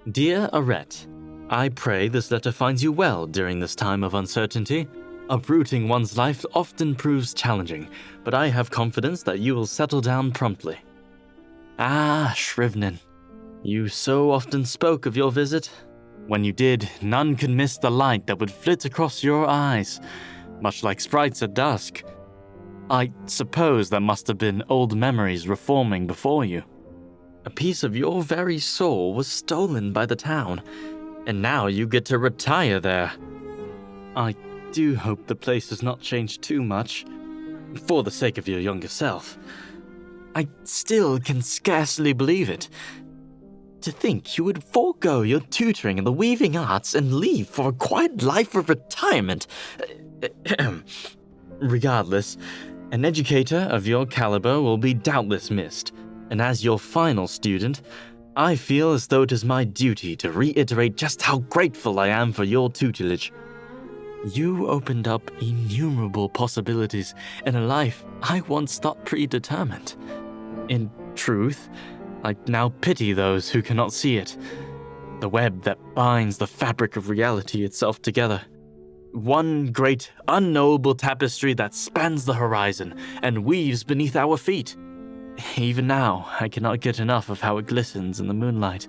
Dear Arette, I pray this letter finds you well during this time of uncertainty. Uprooting one's life often proves challenging, but I have confidence that you will settle down promptly. Ah, Shrivnin, you so often spoke of your visit. When you did, none could miss the light that would flit across your eyes, much like sprites at dusk. I suppose that must have been old memories reforming before you. A piece of your very soul was stolen by the town, and now you get to retire there. I do hope the place has not changed too much, for the sake of your younger self. I still can scarcely believe it. To think you would forego your tutoring in the weaving arts and leave for a quiet life of retirement. Regardless, an educator of your caliber will be doubtless missed, and as your final student, I feel as though it is my duty to reiterate just how grateful I am for your tutelage. You opened up innumerable possibilities in a life I once thought predetermined. In truth, I now pity those who cannot see it. The web that binds the fabric of reality itself together. One great, unknowable tapestry that spans the horizon and weaves beneath our feet. Even now, I cannot get enough of how it glistens in the moonlight.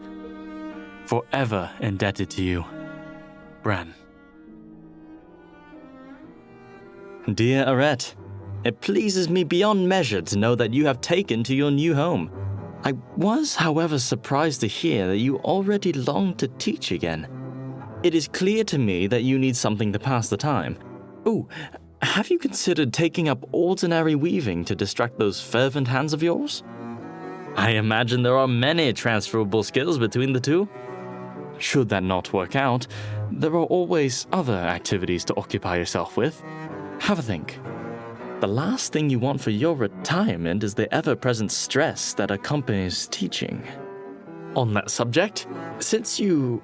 Forever indebted to you, Bran. Dear Arette, it pleases me beyond measure to know that you have taken to your new home. I was, however, surprised to hear that you already long to teach again. It is clear to me that you need something to pass the time. Ooh, have you considered taking up ordinary weaving to distract those fervent hands of yours? I imagine there are many transferable skills between the two. Should that not work out, there are always other activities to occupy yourself with. Have a think. The last thing you want for your retirement is the ever-present stress that accompanies teaching. On that subject, since you,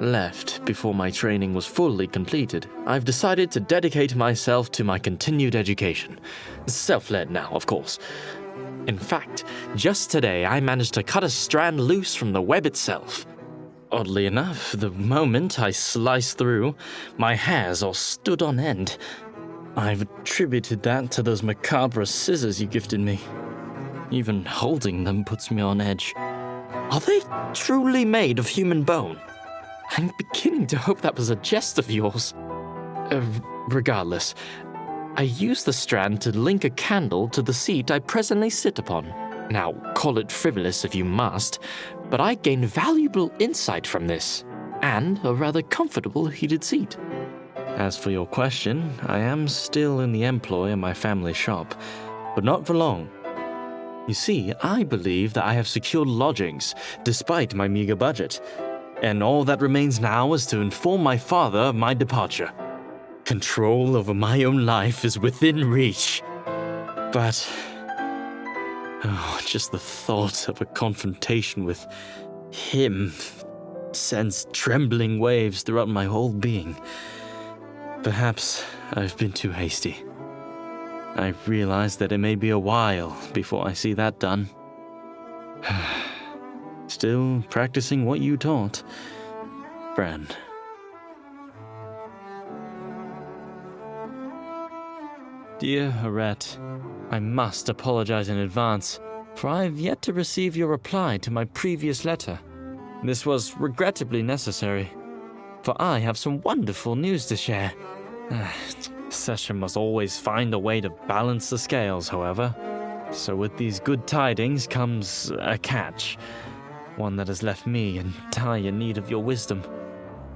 left before my training was fully completed, I've decided to dedicate myself to my continued education. Self-led now, of course. In fact, just today I managed to cut a strand loose from the web itself. Oddly enough, the moment I sliced through, my hairs all stood on end. I've attributed that to those macabre scissors you gifted me. Even holding them puts me on edge. Are they truly made of human bone? I'm beginning to hope that was a jest of yours. Regardless, I used the strand to link a candle to the seat I presently sit upon. Now, call it frivolous if you must, but I gained valuable insight from this, and a rather comfortable heated seat. As for your question, I am still in the employ of my family shop, but not for long. You see, I believe that I have secured lodgings, despite my meager budget, and all that remains now is to inform my father of my departure. Control over my own life is within reach. But just the thought of a confrontation with him sends trembling waves throughout my whole being. Perhaps I've been too hasty. I realize that it may be a while before I see that done. Still practicing what you taught, Bran. Dear Arette, I must apologize in advance, for I have yet to receive your reply to my previous letter. This was regrettably necessary, for I have some wonderful news to share. Session must always find a way to balance the scales, however. So with these good tidings comes a catch, one that has left me in dire need of your wisdom.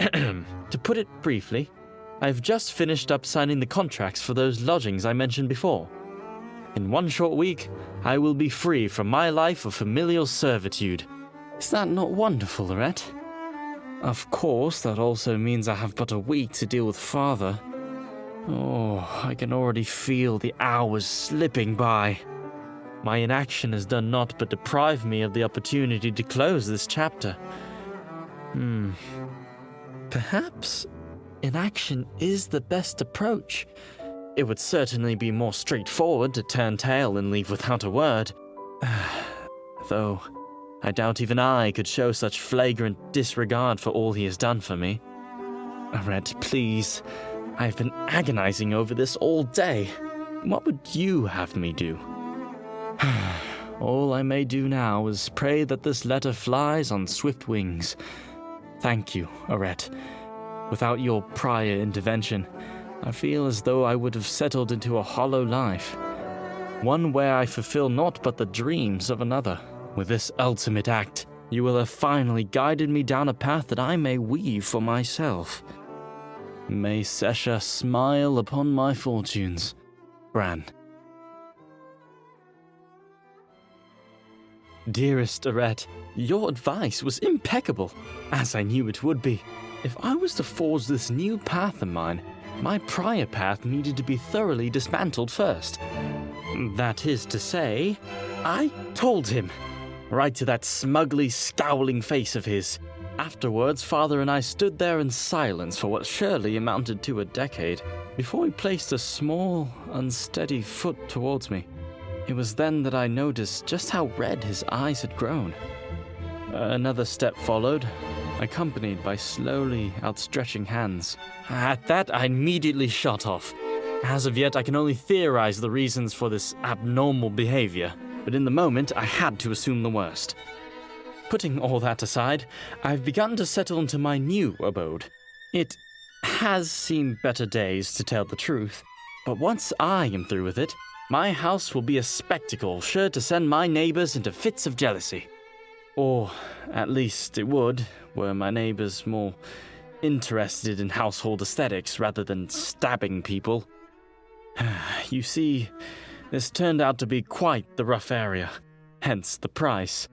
To put it briefly, I've just finished up signing the contracts for those lodgings I mentioned before. In one short week, I will be free from my life of familial servitude. Is that not wonderful, Arette? Of course, that also means I have but a week to deal with Father. Oh, I can already feel the hours slipping by. My inaction has done naught but deprive me of the opportunity to close this chapter. Perhaps inaction is the best approach. It would certainly be more straightforward to turn tail and leave without a word. Though, I doubt even I could show such flagrant disregard for all he has done for me. Arette, please. I've been agonizing over this all day. What would you have me do? All I may do now is pray that this letter flies on swift wings. Thank you, Arette. Without your prior intervention, I feel as though I would have settled into a hollow life, one where I fulfill naught but the dreams of another. With this ultimate act, you will have finally guided me down a path that I may weave for myself. May Sesha smile upon my fortunes. Bran. Dearest Arette, your advice was impeccable, as I knew it would be. If I was to forge this new path of mine, my prior path needed to be thoroughly dismantled first. That is to say, I told him, right to that smugly scowling face of his. Afterwards, Father and I stood there in silence for what surely amounted to a decade, before he placed a small, unsteady foot towards me. It was then that I noticed just how red his eyes had grown. Another step followed, accompanied by slowly outstretching hands. At that, I immediately shut off. As of yet, I can only theorize the reasons for this abnormal behavior, but in the moment, I had to assume the worst. Putting all that aside, I've begun to settle into my new abode. It has seen better days, to tell the truth, but once I am through with it, my house will be a spectacle sure to send my neighbors into fits of jealousy. Or, at least it would, were my neighbors more interested in household aesthetics rather than stabbing people. You see, this turned out to be quite the rough area, hence the price.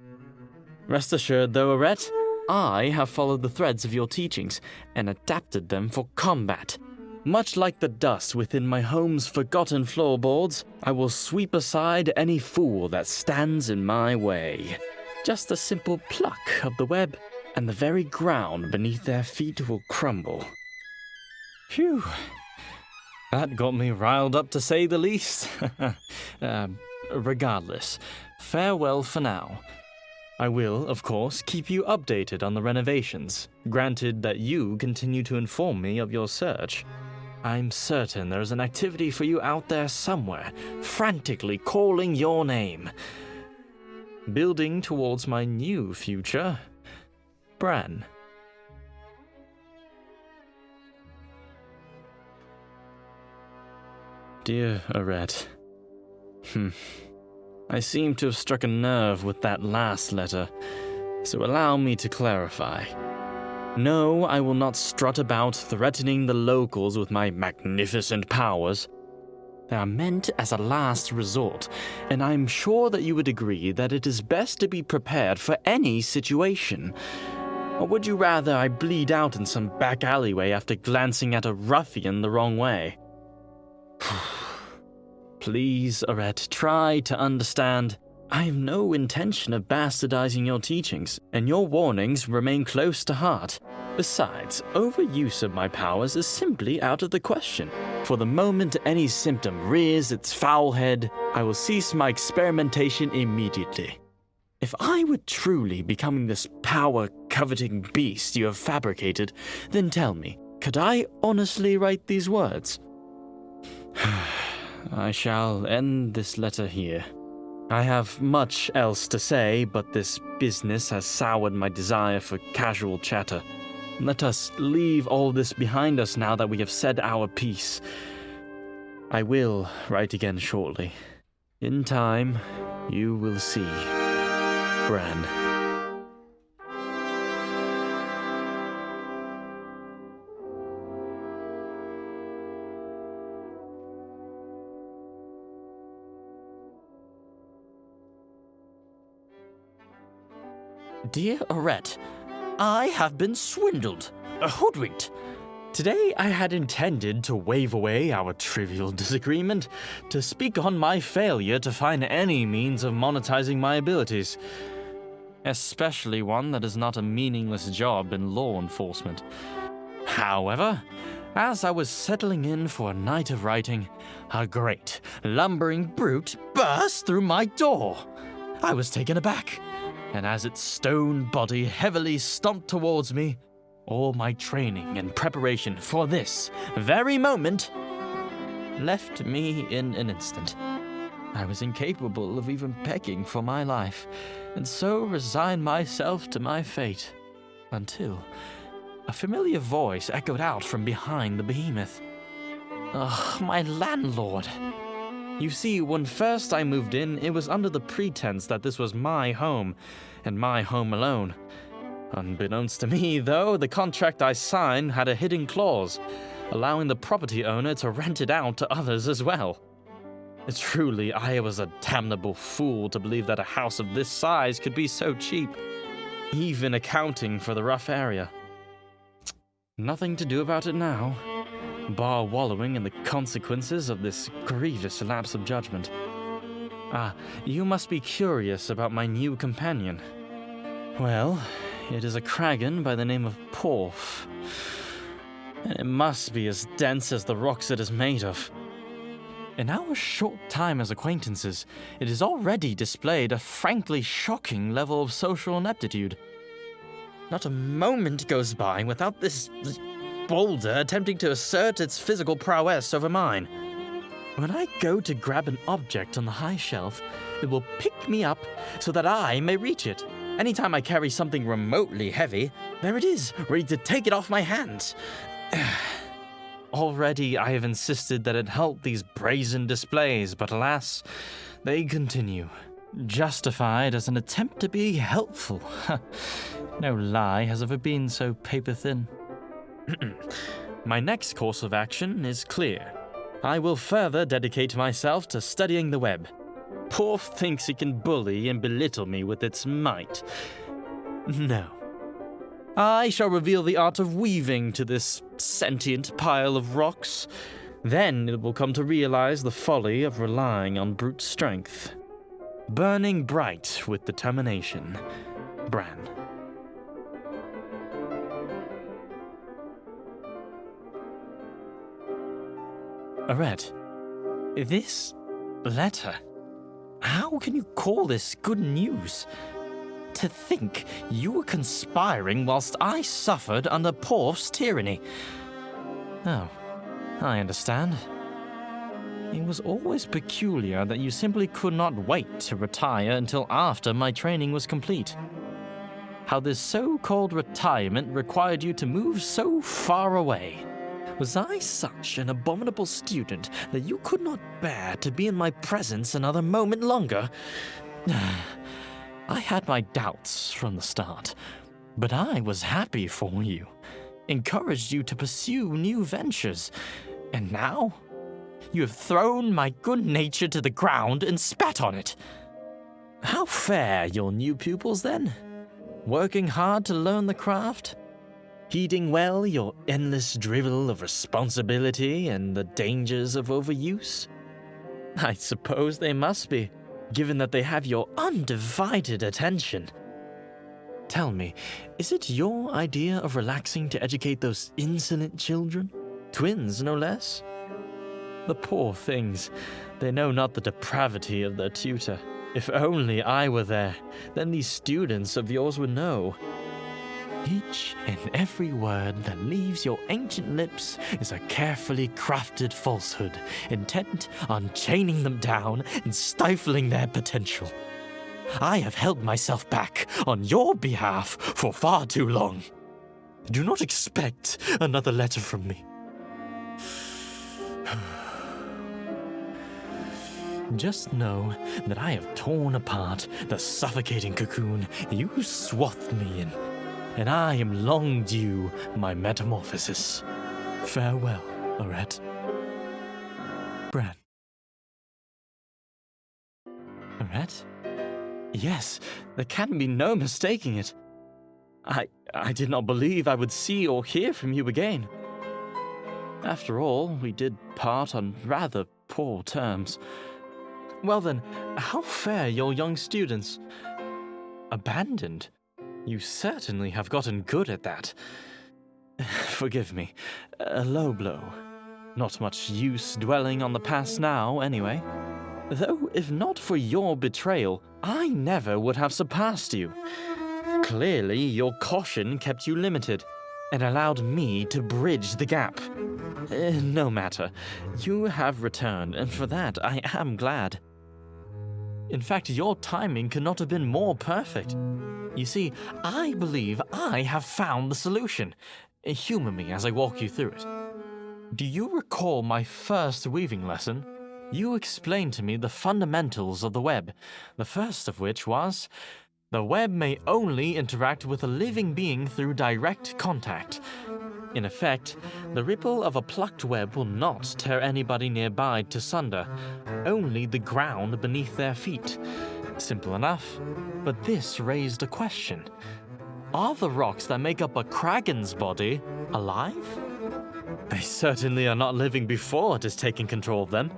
Rest assured, though, Arette, I have followed the threads of your teachings and adapted them for combat. Much like the dust within my home's forgotten floorboards, I will sweep aside any fool that stands in my way. Just a simple pluck of the web, and the very ground beneath their feet will crumble. Phew. That got me riled up, to say the least. Regardless, farewell for now. I will, of course, keep you updated on the renovations, granted that you continue to inform me of your search. I'm certain there is an activity for you out there somewhere, frantically calling your name. Building towards my new future, Bran. Dear Arette, I seem to have struck a nerve with that last letter, so allow me to clarify. No, I will not strut about threatening the locals with my magnificent powers. They are meant as a last resort, and I'm sure that you would agree that it is best to be prepared for any situation. Or would you rather I bleed out in some back alleyway after glancing at a ruffian the wrong way? Please, Arette, try to understand. I have no intention of bastardizing your teachings, and your warnings remain close to heart. Besides, overuse of my powers is simply out of the question. For the moment any symptom rears its foul head, I will cease my experimentation immediately. If I were truly becoming this power-coveting beast you have fabricated, then tell me, could I honestly write these words? I shall end this letter here. I have much else to say, but this business has soured my desire for casual chatter. Let us leave all this behind us now that we have said our piece. I will write again shortly. In time, you will see. Bran. Dear Arette, I have been swindled, hoodwinked. Today I had intended to wave away our trivial disagreement, to speak on my failure to find any means of monetizing my abilities, especially one that is not a meaningless job in law enforcement. However, as I was settling in for a night of writing, a great, lumbering brute burst through my door. I was taken aback, and as its stone body heavily stomped towards me, all my training and preparation for this very moment left me in an instant. I was incapable of even begging for my life, and so resigned myself to my fate, until a familiar voice echoed out from behind the behemoth. My landlord. You see, when first I moved in, it was under the pretense that this was my home, and my home alone. Unbeknownst to me, though, the contract I signed had a hidden clause, allowing the property owner to rent it out to others as well. Truly, I was a damnable fool to believe that a house of this size could be so cheap, even accounting for the rough area. Nothing to do about it now, bar wallowing in the consequences of this grievous lapse of judgment. You must be curious about my new companion. Well, it is a kraken by the name of Porf, and it must be as dense as the rocks it is made of. In our short time as acquaintances, it has already displayed a frankly shocking level of social ineptitude. Not a moment goes by without this boulder attempting to assert its physical prowess over mine. When I go to grab an object on the high shelf, it will pick me up so that I may reach it. Anytime I carry something remotely heavy, there it is, ready to take it off my hands. Already I have insisted that it halt these brazen displays, but alas, they continue, justified as an attempt to be helpful. No lie has ever been so paper-thin. My next course of action is clear. I will further dedicate myself to studying the web. Porf thinks it can bully and belittle me with its might. No. I shall reveal the art of weaving to this sentient pile of rocks. Then it will come to realize the folly of relying on brute strength. Burning bright with determination, Bran. Arette, this letter, how can you call this good news? To think you were conspiring whilst I suffered under Porf's tyranny. Oh, I understand. It was always peculiar that you simply could not wait to retire until after my training was complete. How this so-called retirement required you to move so far away. Was I such an abominable student that you could not bear to be in my presence another moment longer? I had my doubts from the start, but I was happy for you, encouraged you to pursue new ventures, and now you have thrown my good nature to the ground and spat on it. How fare your new pupils then? Working hard to learn the craft? Heeding well your endless drivel of responsibility and the dangers of overuse? I suppose they must be, given that they have your undivided attention. Tell me, is it your idea of relaxing to educate those insolent children? Twins, no less? The poor things, they know not the depravity of their tutor. If only I were there, then these students of yours would know. Each and every word that leaves your ancient lips is a carefully crafted falsehood, intent on chaining them down and stifling their potential. I have held myself back on your behalf for far too long. Do not expect another letter from me. Just know that I have torn apart the suffocating cocoon you swathed me in, and I am long due my metamorphosis. Farewell, Arette. Bran. Arette? Yes, there can be no mistaking it. I did not believe I would see or hear from you again. After all, we did part on rather poor terms. Well then, how fare your young students? Abandoned? You certainly have gotten good at that. Forgive me, a low blow. Not much use dwelling on the past now, anyway. Though, if not for your betrayal, I never would have surpassed you. Clearly, your caution kept you limited and allowed me to bridge the gap. No matter. You have returned, and for that I am glad. In fact, your timing could not have been more perfect. You see, I believe I have found the solution. Humor me as I walk you through it. Do you recall my first weaving lesson? You explained to me the fundamentals of the web, the first of which was, the web may only interact with a living being through direct contact. In effect, the ripple of a plucked web will not tear anybody nearby to sunder, only the ground beneath their feet. Simple enough, but this raised a question. Are the rocks that make up a kraken's body alive? They certainly are not living before it has taken control of them.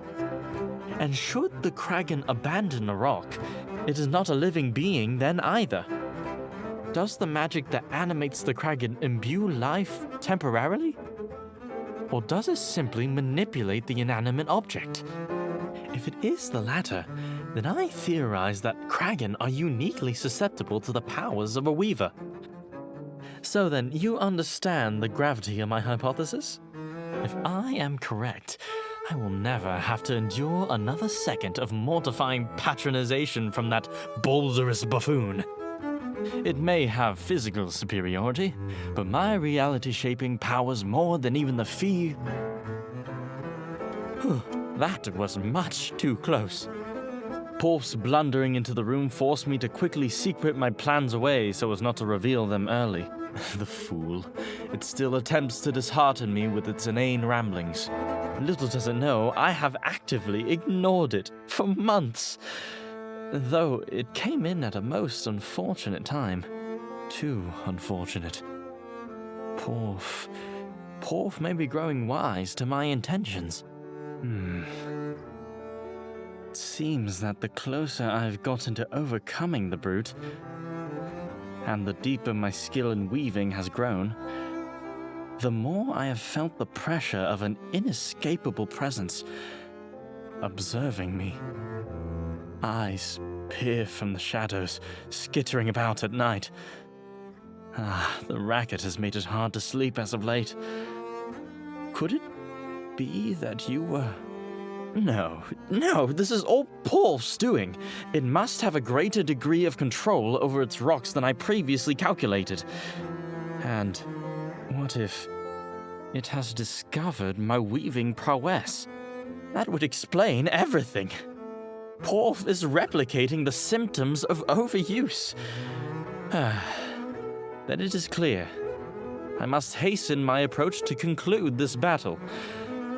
And should the kraken abandon a rock, it is not a living being then either. Does the magic that animates the kraken imbue life temporarily? Or does it simply manipulate the inanimate object? If it is the latter, then I theorize that kraken are uniquely susceptible to the powers of a weaver. So then, you understand the gravity of my hypothesis? If I am correct, I will never have to endure another second of mortifying patronization from that boulderous buffoon. It may have physical superiority, but my reality-shaping powers more than even the fee. That was much too close. Porf's blundering into the room forced me to quickly secret my plans away so as not to reveal them early. The fool. It still attempts to dishearten me with its inane ramblings. Little does it know, I have actively ignored it for months. Though it came in at a most unfortunate time. Too unfortunate. Porf may be growing wise to my intentions. It seems that the closer I've gotten to overcoming the brute, and the deeper my skill in weaving has grown, the more I have felt the pressure of an inescapable presence observing me. Eyes peer from the shadows, skittering about at night. The racket has made it hard to sleep as of late. Could it be that you were... No, this is all Porf's doing. It must have a greater degree of control over its rocks than I previously calculated. And what if it has discovered my weaving prowess? That would explain everything. Porf is replicating the symptoms of overuse. Then it is clear. I must hasten my approach to conclude this battle,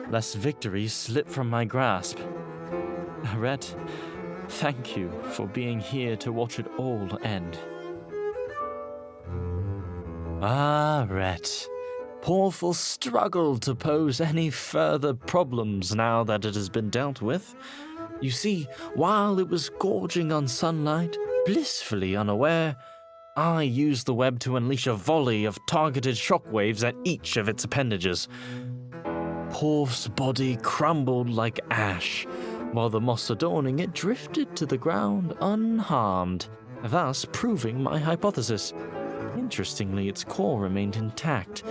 lest victory slip from my grasp. Arette, thank you for being here to watch it all end. Arette. Porf will struggle to pose any further problems now that it has been dealt with. You see, while it was gorging on sunlight, blissfully unaware, I used the web to unleash a volley of targeted shockwaves at each of its appendages. Porf's body crumbled like ash, while the moss adorning it drifted to the ground unharmed, thus proving my hypothesis. Interestingly, its core remained intact.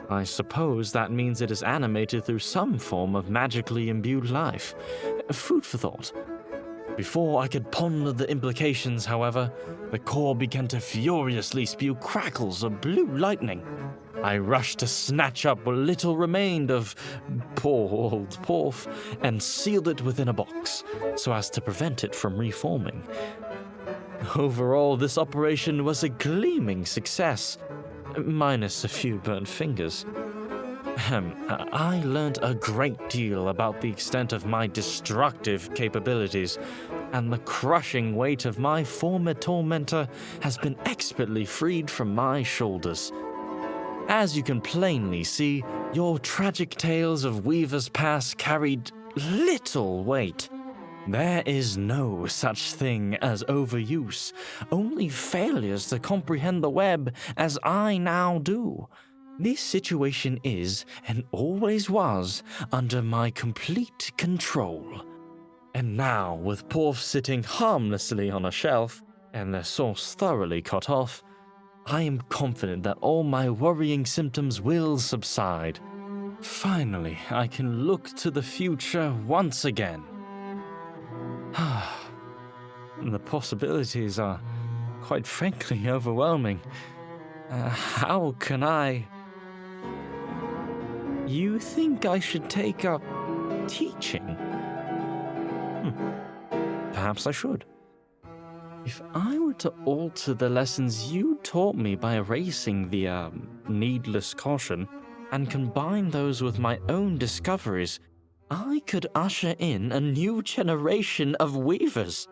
I suppose that means it is animated through some form of magically imbued life. Food for thought. Before I could ponder the implications, however, the core began to furiously spew crackles of blue lightning. I rushed to snatch up what little remained of poor old Porf and sealed it within a box, so as to prevent it from reforming. Overall, this operation was a gleaming success, minus a few burnt fingers. I learned a great deal about the extent of my destructive capabilities, and the crushing weight of my former tormentor has been expertly freed from my shoulders. As you can plainly see, your tragic tales of Weaver's past carried little weight. There is no such thing as overuse, only failures to comprehend the web as I now do. This situation is, and always was, under my complete control. And now, with paws sitting harmlessly on a shelf and their source thoroughly cut off, I am confident that all my worrying symptoms will subside. Finally, I can look to the future once again. The possibilities are, quite frankly, overwhelming. How can I... You think I should take up teaching? Perhaps I should. If I were to alter the lessons you taught me by erasing the, needless caution, and combine those with my own discoveries, I could usher in a new generation of weavers.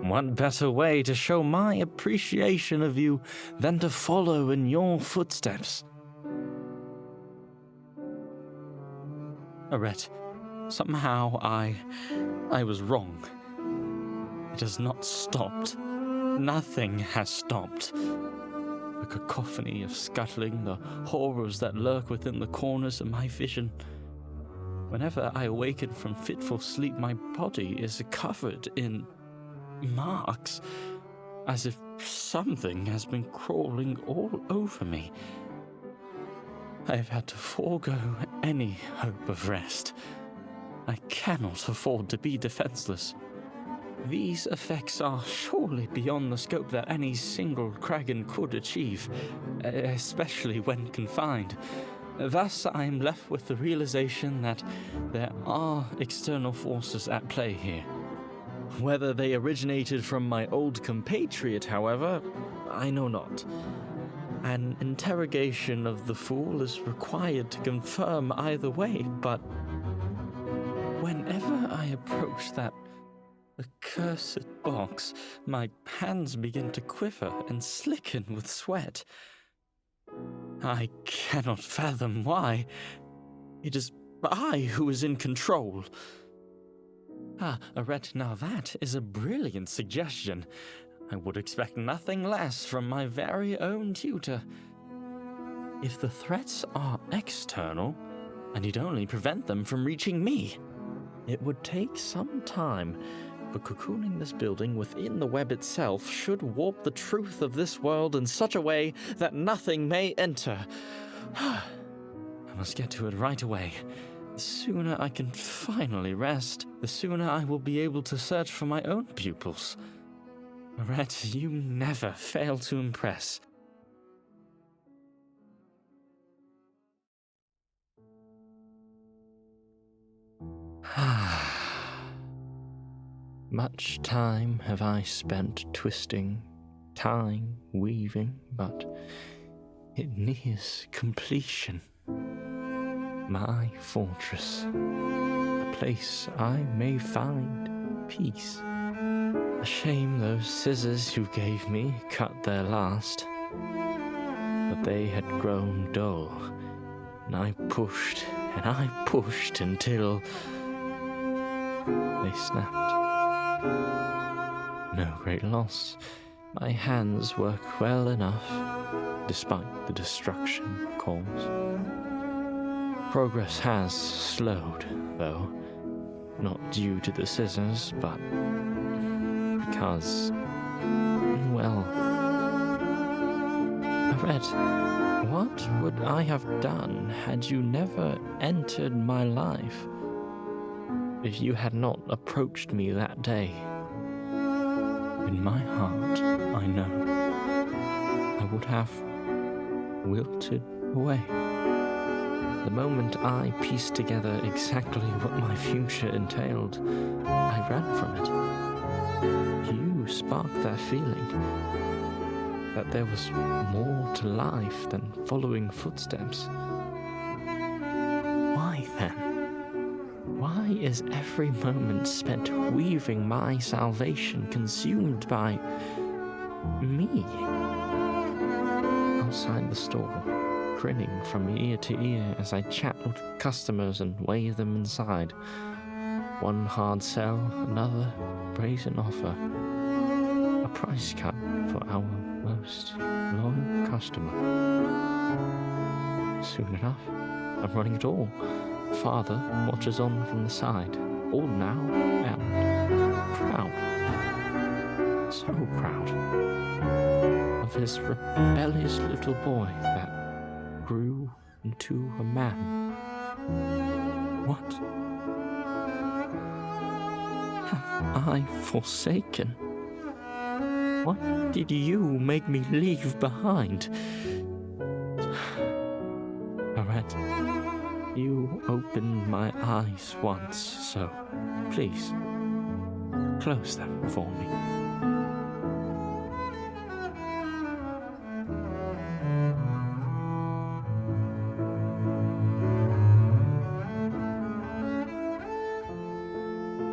What better way to show my appreciation of you than to follow in your footsteps? Arete, somehow I was wrong. It has not stopped. Nothing has stopped. The cacophony of scuttling, the horrors that lurk within the corners of my vision. Whenever I awaken from fitful sleep, my body is covered in marks, as if something has been crawling all over me. I have had to forego any hope of rest. I cannot afford to be defenseless. These effects are surely beyond the scope that any single Kragan could achieve, especially when confined. Thus, I am left with the realization that there are external forces at play here. Whether they originated from my old compatriot, however, I know not. An interrogation of the fool is required to confirm either way, but whenever I approach that accursed box, my hands begin to quiver and slicken with sweat. I cannot fathom why. It is I who is in control. Arete, now that is a brilliant suggestion. I would expect nothing less from my very own tutor. If the threats are external, I need only prevent them from reaching me. It would take some time, but cocooning this building within the web itself should warp the truth of this world in such a way that nothing may enter. I must get to it right away. The sooner I can finally rest, the sooner I will be able to search for my own pupils. Arete, you never fail to impress. Much time have I spent twisting, tying, weaving, but it nears completion. My fortress, a place I may find peace. A shame those scissors you gave me cut their last, but they had grown dull, and I pushed until they snapped. No great loss. My hands work well enough, despite the destruction caused. Progress has slowed, though, not due to the scissors, but because, well, Arete, what would I have done had you never entered my life? If you had not approached me that day? In my heart, I know, I would have wilted away. The moment I pieced together exactly what my future entailed, I ran from it. You sparked that feeling, that there was more to life than following footsteps. Why then? Why is every moment spent weaving my salvation consumed by me? Outside the store, grinning from ear to ear as I chat with customers and wave them inside. One hard sell, another brazen offer. A price cut for our most loyal customer. Soon enough, I'm running it all. Father watches on from the side. All now out. proud, so proud of his rebellious little boy that grew into a man. What have I forsaken? What did you make me leave behind? Arette, you opened my eyes once, so please, close them for me.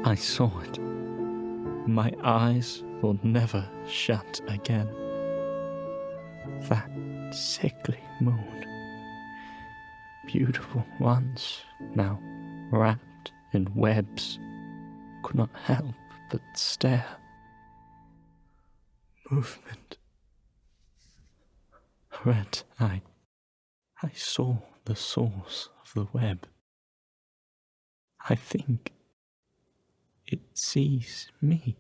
I saw it. My eyes will never shut again. That sickly moon. Beautiful ones, now wrapped in webs, could not help but stare. Movement. Arette, I saw the source of the web. I think it sees me.